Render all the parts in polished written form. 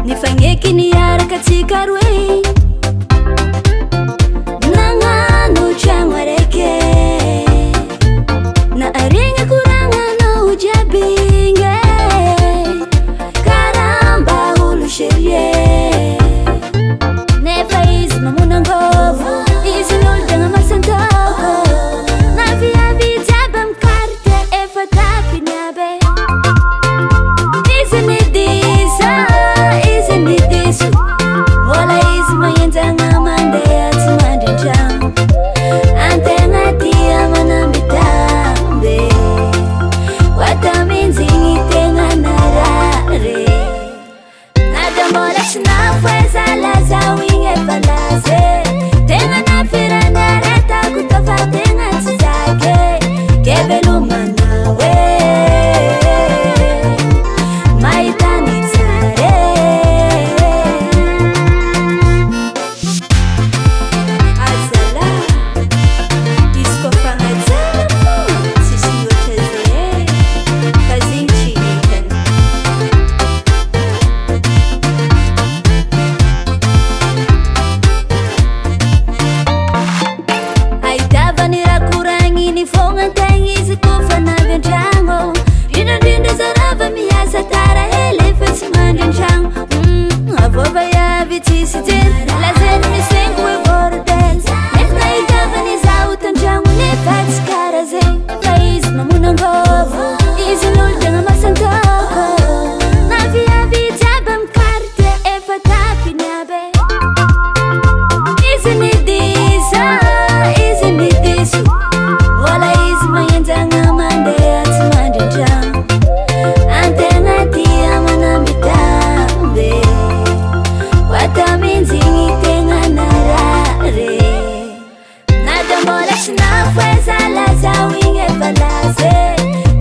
Nifanyeky niaraka tsika roe nagnano tragno araiky na ariagna koragnanao jiaby igny karamba olo serie nefa izy mamonangôvo izy n'olo tegna masantôko na viavy jiaby amy carte efa tapiny aby izy nidisa izy nidiso mbola izy magnenjagna mandeha tsy mandrin-tragno antegna tia manambitamby wataminzigny tegna narare nada mbola tsy nafoezalazao igny efa laze tegna nafirany aretako tofa tegna tsy zake ke velomanao mahitany tsare azala izy koa fagnatsara fô tsisy mihoatra zay fa zegny tsy hitany ahitavany raha koragniny fogna antegna izy kofa navy an-tragno indrindrindra zarava miasa tara hely efa tsy mandrin-tragno avôva iavy tsisy jery lazany misengo hoe bordel nefa nahitavany zaho tan-tragno nefa tsy kara zegny fa izy mamonangôvo izy n'olo tegna masantôko na viavy jiaby amy carte efa tapiny aby izy nidisa izy nidiso mbola izy magnenjagna mandeha tsy mandrin-tragno antegna tia manambitamby wataminzigny tegna narare nada mbola tsy nafoezalazao igny efa laze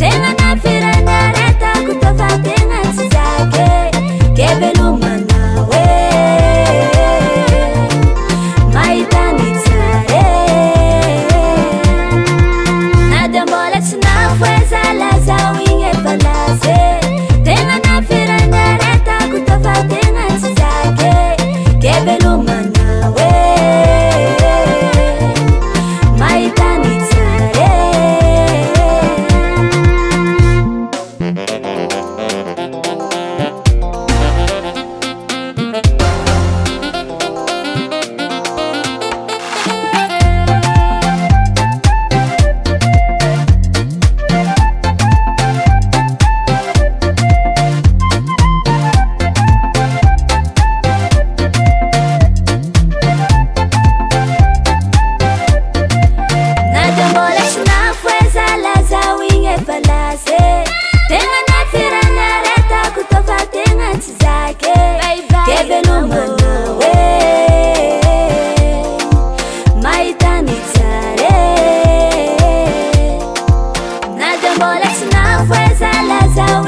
tegna nafirany aretako tofa tegna tsy zake ke velomanao mahitany tsare nada mbola tsy nafoezalazao igny efa laze tegna nafirany aretako tofa tegna tsy zake ke velomanao mahitany tsare nada mbola tsy nafoezalazao igny efa laze tegna nafirany aretako tofa tegna tsy zake ke velomanao mahitany tsare nada mbola tsy nafoezalazao